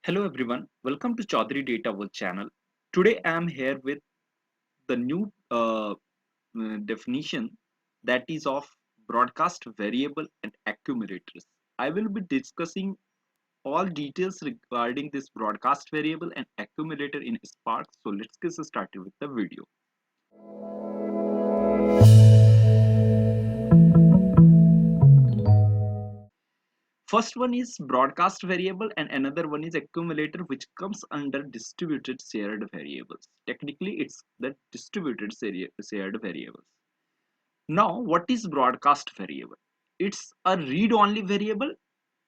Hello everyone, welcome to Chaudhary Data World channel. Today I am here with the new definition that is of broadcast variable and accumulators. I will be discussing all details regarding this broadcast variable and accumulator in Spark. So let's get started with the video. First one is broadcast variable and another one is accumulator, which comes under distributed shared variables. Technically it's the distributed shared variables. Now what is broadcast variable? It's a read only variable,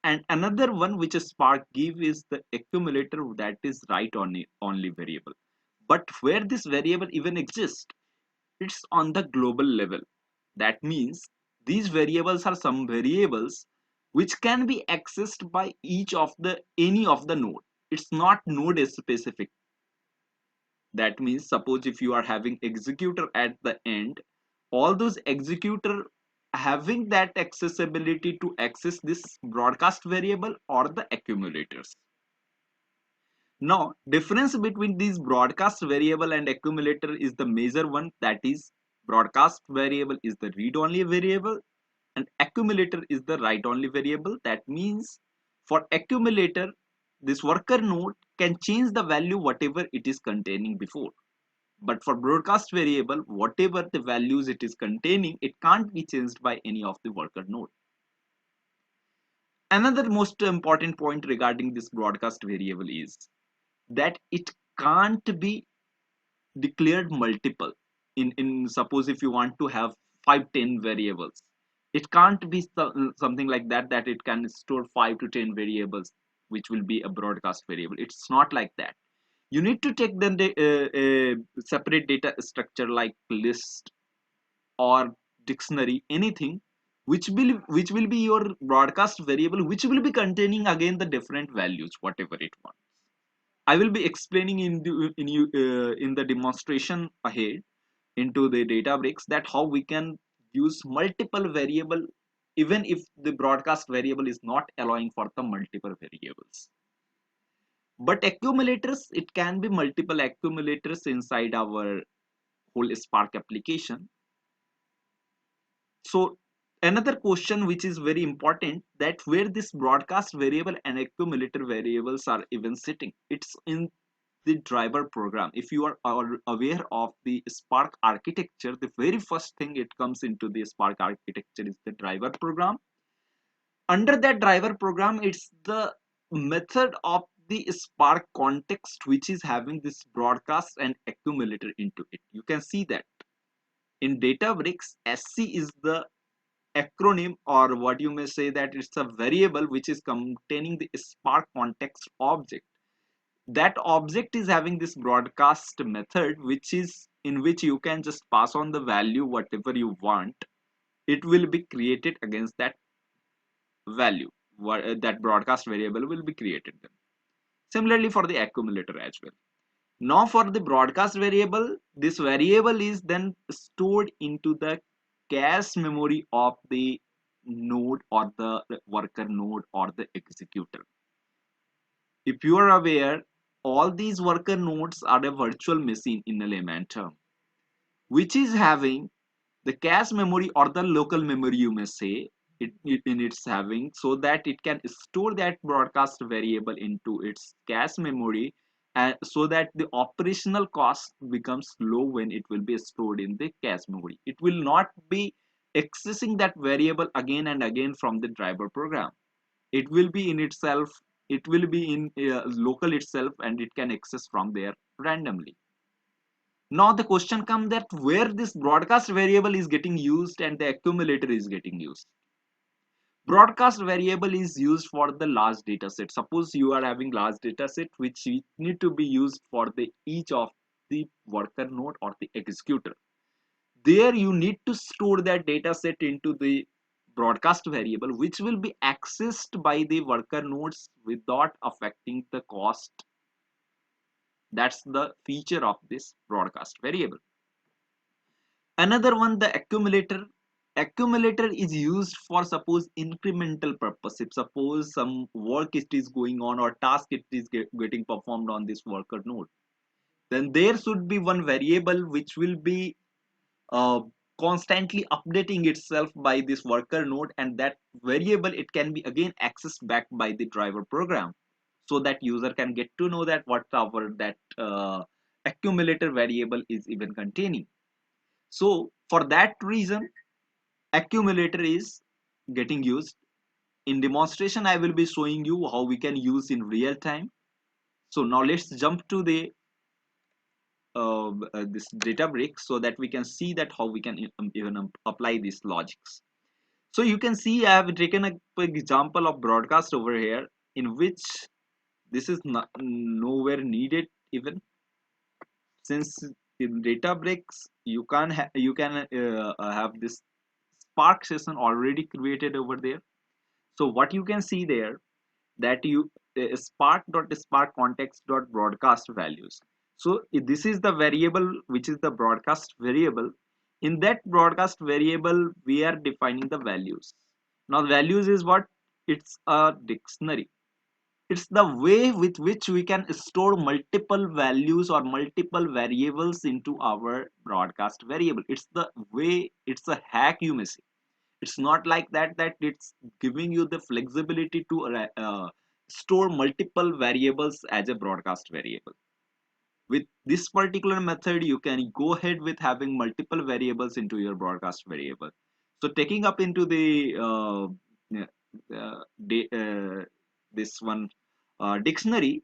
and another one which a Spark give is the accumulator, that is write only variable. But where this variable even exists, it's on the global level. That means these variables are some variables which can be accessed by any of the node. It's not node specific. That means suppose if you are having executor at the end, all those executor having that accessibility to access this broadcast variable or the accumulators. Now difference between these broadcast variable and accumulator is the major one, that is broadcast variable is the read only variable and accumulator is the write only variable. That means for accumulator, this worker node can change the value whatever it is containing before, but for broadcast variable, whatever the values it is containing, it can't be changed by any of the worker node. Another most important point regarding this broadcast variable is that it can't be declared multiple. In suppose if you want to have 5-10 variables, it can't be something like that it can store 5 to 10 variables which will be a broadcast variable. It's not like that. You need to take then the separate data structure like list or dictionary, anything which will be your broadcast variable, which will be containing again the different values whatever it wants. I will be explaining in the demonstration ahead into the Databricks that how we can use multiple variable even if the broadcast variable is not allowing for the multiple variables. But accumulators, it can be multiple accumulators inside our whole Spark application. So another question which is very important, that where this broadcast variable and accumulator variables are even sitting, it's in the driver program. If you are aware of the Spark architecture, the very first thing it comes into the Spark architecture is the driver program. Under that driver program, it's the method of the Spark context which is having this broadcast and accumulator into it. You can see that in Databricks, SC is the acronym, or what you may say that it's a variable which is containing the Spark context object. That object is having this broadcast method which is in which you can just pass on the value whatever you want. It will be created against that value. That broadcast variable will be created then. Similarly for the accumulator as well. Now for the broadcast variable, this variable is then stored into the cache memory of the node or the worker node or the executor. If you are aware, all these worker nodes are a virtual machine in a layman term, which is having the cache memory or the local memory, you may say, in its having, so that it can store that broadcast variable into its cache memory, and so that the operational cost becomes low when it will be stored in the cache memory. It will not be accessing that variable again and again from the driver program. It will be in itself, it will be in local itself, and it can access from there randomly. Now the question comes that where this broadcast variable is getting used and the accumulator is getting used. Broadcast variable is used for the large data set. Suppose you are having large data set which need to be used for the each of the worker node or the executor. There you need to store that data set into the broadcast variable, which will be accessed by the worker nodes without affecting the cost. That's the feature of this broadcast variable. Another one, the accumulator. Accumulator is used for suppose incremental purpose. If suppose some work it is going on or task it is getting performed on this worker node, then there should be one variable which will be uh, constantly updating itself by this worker node, and that variable it can be again accessed back by the driver program, so that user can get to know that what our that accumulator variable is even containing. So for that reason accumulator is getting used. In demonstration I will be showing you how we can use in real time. So now let's jump to the this Databricks so that we can see that how we can even apply these logics. So you can see I have taken a example of broadcast over here, in which this is not, nowhere needed even, since in Databricks you can have this Spark session already created over there. So what you can see there, that you spark context dot broadcast values. So this is the variable which is the broadcast variable. In that broadcast variable we are defining the values. Now values is what? It's a dictionary. It's the way with which we can store multiple values or multiple variables into our broadcast variable. It's the way, it's a hack you may say. It's not like that it's giving you the flexibility to store multiple variables as a broadcast variable. With this particular method you can go ahead with having multiple variables into your broadcast variable. So taking up into the this one dictionary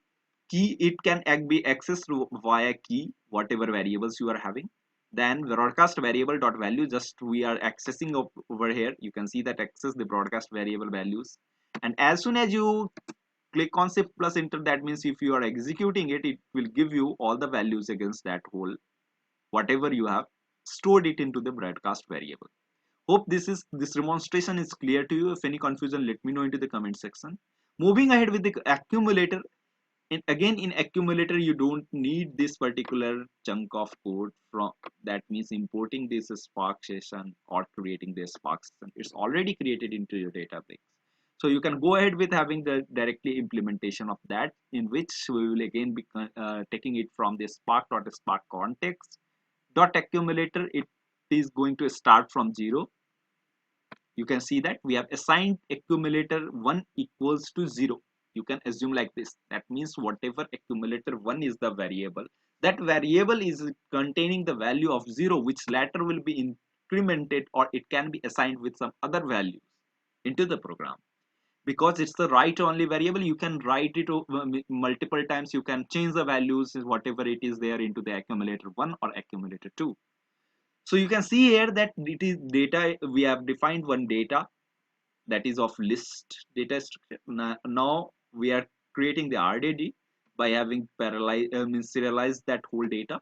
key, it can be accessed via key whatever variables you are having. Then broadcast variable dot value, just we are accessing over here. You can see that access the broadcast variable values, and as soon as you click on shift plus enter, that means if you are executing it, it will give you all the values against that whole whatever you have stored it into the broadcast variable. Hope this demonstration is clear to you. If any confusion, let me know into the comment section. Moving ahead with the accumulator. And again in accumulator you don't need this particular chunk of code from, that means importing this Spark session or creating this Spark session. It's already created into your database. So you can go ahead with having the directly implementation of that, in which we will again be taking it from the spark context dot accumulator. It is going to start from 0. You can see that we have assigned accumulator 1 equals to 0. You can assume like this. That means whatever accumulator 1 is the variable, that variable is containing the value of 0, which later will be incremented or it can be assigned with some other values into the program. Because it's the write only variable, you can write it multiple times. You can change the values whatever it is there into the accumulator 1 or accumulator 2. So you can see here that it is data. We have defined one data, that is of list data structure. Now we are creating the RDD by having serialized that whole data.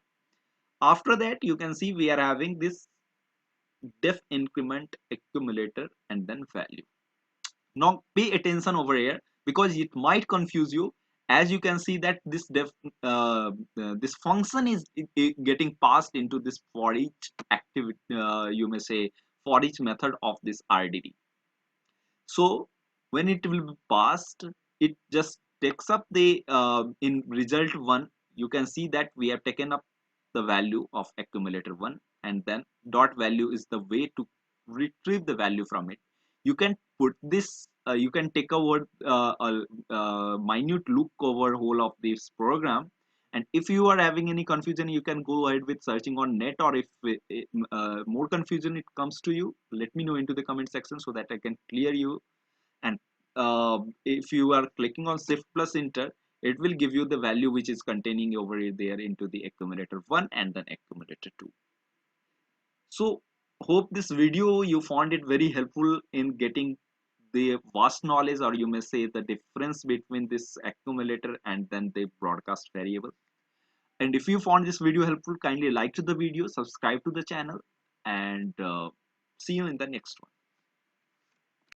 After that you can see we are having this def increment accumulator and then value. Now pay attention over here because it might confuse you. As you can see that this this function is getting passed into this for each activity, you may say for each method of this RDD. So when it will be passed, it just takes up the in result 1. You can see that we have taken up the value of accumulator 1, and then dot value is the way to retrieve the value from it. You can put this you can take a word minute look over whole of this program, and if you are having any confusion you can go ahead with searching on net, or if more confusion it comes to you, let me know into the comment section so that I can clear you. And if you are clicking on shift plus enter, it will give you the value which is containing over there into the accumulator 1 and then accumulator 2. So hope this video you found it very helpful in getting the vast knowledge, or you may say the difference between this accumulator and then the broadcast variable. And if you found this video helpful, kindly like to the video, subscribe to the channel, and see you in the next one.